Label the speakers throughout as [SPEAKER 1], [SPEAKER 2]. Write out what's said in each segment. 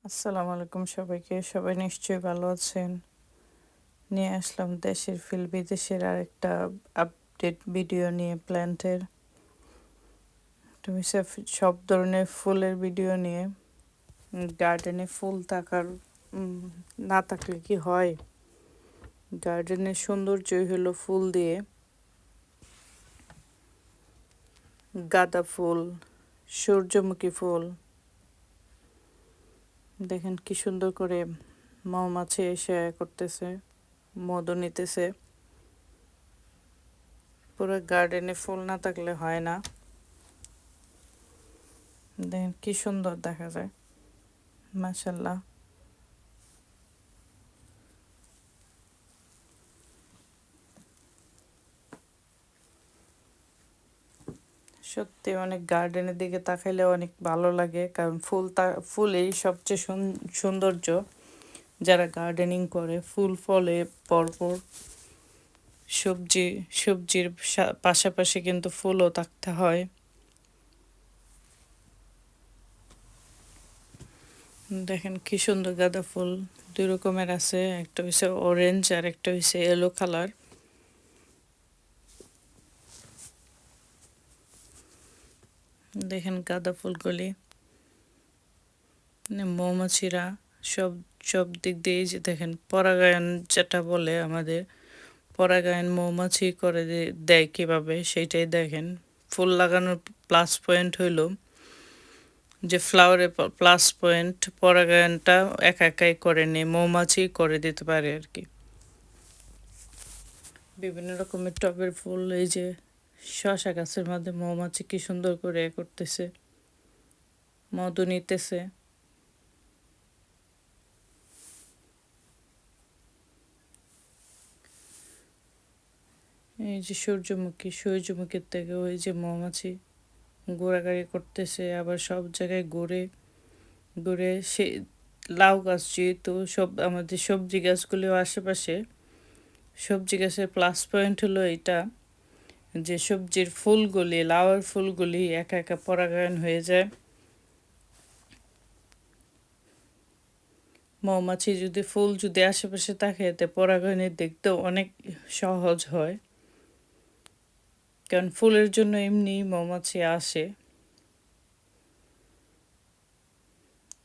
[SPEAKER 1] আসসালামু আলাইকুম সবাইকে। সবাই নিশ্চয়ই ভালো আছেন। নিয়ে আসলাম দেশের ফিল বিদেশের আরেকটা আপডেট ভিডিও নিয়ে প্ল্যান্টের। তুমি সব ধরনের ফুলের ভিডিও নিয়ে গার্ডেনে ফুল থাকার উম, না থাকলে কি হয়? গার্ডেনের সৌন্দর্যই হলো ফুল দিয়ে। গাঁদা ফুল, সূর্যমুখী ফুল, দেখেন কি সুন্দর করে মৌমাছি এসে করতেছে, মধু নিতেছে। পুরো গার্ডেনে ফুল না থাকলে হয় না। দেখেন কি সুন্দর দেখা যায়, মাশাল্লাহ। সত্যি অনেক গার্ডেনের দিকে তাকাইলে অনেক ভালো লাগে, কারণ ফুলেই সবচেয়ে সৌন্দর্য। যারা গার্ডেনিং করে ফুল ফলে পরপর, সবজি সবজির পাশাপাশি কিন্তু ফুলও থাকতে হয়। দেখেন কি সুন্দর গাঁদা ফুল, দুই রকমের আছে, একটা হচ্ছে অরেঞ্জ আর একটা হচ্ছে ইয়েলো কালার। দেখেন গাঁদা ফুলগুলি, মানে মৌমাছিরা সব সব দিক দিয়েই যে দেখেন পরাগায়ন যেটা বলে আমাদের, পরাগায়ন মৌমাছি করে দেয় কিভাবে সেইটাই দেখেন। ফুল লাগানোর প্লাস পয়েন্ট হইল যে ফ্লাওয়ারে প্লাস পয়েন্ট পরাগায়নটা একা একাই করে নেই, মৌমাছি করে দিতে পারে আর কি। বিভিন্ন রকমের টবের ফুল, এই যে শশা গাছের মধ্যে মৌমাছি কি সুন্দর করে করতেছে, মধু নিতেছে। এই যে সূর্যমুখীর থেকে ওই যে মৌমাছি ঘোরাঘুরি করতেছে, আবার সব জায়গায় ঘুরে ঘুরে সে লাউ গাছ, যেহেতু সব আমাদের সবজি গাছগুলো আশেপাশে, সবজি গাছের প্লাস পয়েন্ট হলো এটা যে সবজির ফুলগুলি, লাউয়ের ফুলগুলি একা একা পরাগায়ন হয়ে যায়। মৌমাছি যদি আশেপাশে থাকে, এতে পরাগায়নের দেখতেও অনেক সহজ হয়, কারণ ফুলের জন্য এমনি মৌমাছি আসে।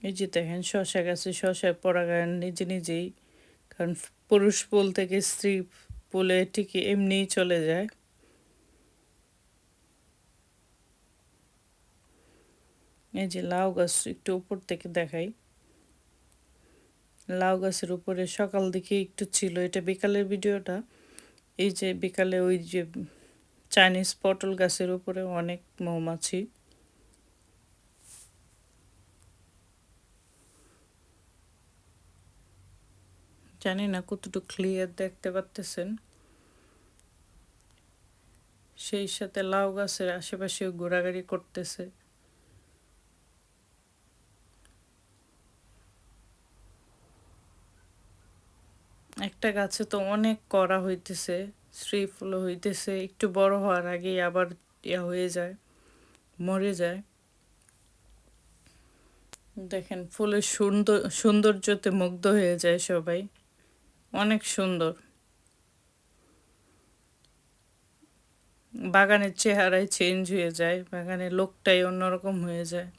[SPEAKER 1] এই যে দেখেন শশা গাছে শশার পরাগায়ন নিজে নিজেই, কারণ পুরুষ ফুল থেকে স্ত্রী ফুলে ঠিকই এমনিই চলে যায়। এই যে লাউ গাছ একটু উপর থেকে দেখাই, লাউ গাছের উপরে সকাল দিকে একটু ছিল, এটা বিকালের ভিডিওটা। এই যে বিকালে ওই যে চাইনিজ পটল গাছের উপরে অনেক মৌমাছি। জানি না কতটুকু ক্লিয়ার দেখতে পারতেছেন। সেই সাথে লাউ গাছের আশেপাশেও ঘোরাঘুরি করতেছে। একটা গাছে তো অনেক করা হইতেছে, শ্রী ফুল হইতেছে, একটু বড় হওয়ার আগেই আবার হয়ে যায়, মরে যায়। দেখেন ফুলের সৌন্দর্যতে মুগ্ধ হয়ে যায় সবাই, অনেক সুন্দর। বাগানের চেহারাই চেঞ্জ হয়ে যায়, বাগানের লোকটাই অন্যরকম হয়ে যায়।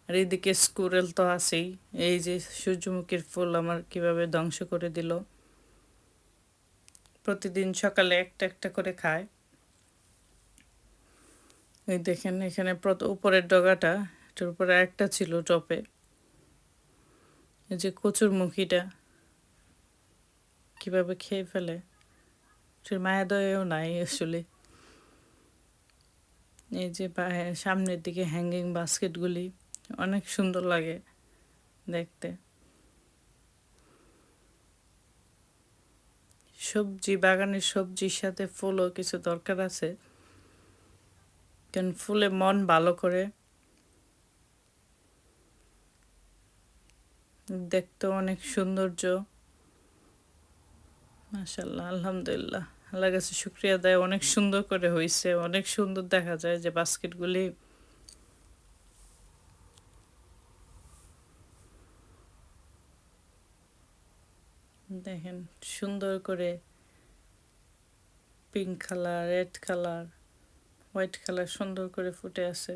[SPEAKER 1] আর এদিকে স্কুরেল তো আছেই। এই যে সূর্যমুখীর ফুল আমার কিভাবে ধ্বংস করে দিল, প্রতিদিন সকালে একটা একটা করে খায়। এই দেখেন এখানে উপরের ডগাটা, এটার উপরে একটা ছিল টপে। এই যে কচুরমুখীটা কিভাবে খেয়ে ফেলে, সে মায়া দয়েও নাই আসলে। এই যে সামনের দিকে হ্যাঙ্গিং বাস্কেটগুলি অনেক সুন্দর লাগে দেখতে। বাগানের সবজির সাথে ফুলও কিছু দরকার আছে, কারণ ফুলে মন ভালো করে, দেখতে অনেক সৌন্দর্য। মাশাল্লাহ, আলহামদুলিল্লাহ, আল্লাহ কাছে শুক্রিয়া দেয়, অনেক সুন্দর করে হয়েছে, অনেক সুন্দর দেখা যায় যে বাস্কেটগুলি। দেখেন সুন্দর করে pink colour, red colour, white colour সুন্দর করে ফুটে আছে।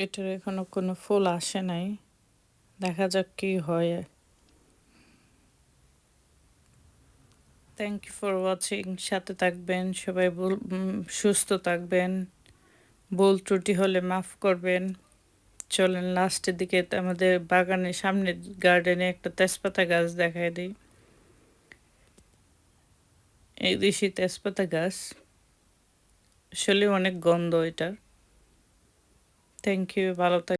[SPEAKER 1] এটার এখনো কোনো ফুল আসে নাই, দেখা যাক কি হয়। থ্যাংক ইউ ফর ওয়াচিং, সাথে থাকবেন সবাই, সুস্থ থাকবেন, ভুল ত্রুটি হলে মাফ করবেন। চলেন লাস্টের দিকে আমাদের বাগানের সামনে গার্ডেনে একটা তেজপাতা গাছ দেখায় দিই। এই দেশি তেজপাতা গাছ, আসলে অনেক গন্ধ এটার। থ্যাংক ইউ, ভালো থাকবেন।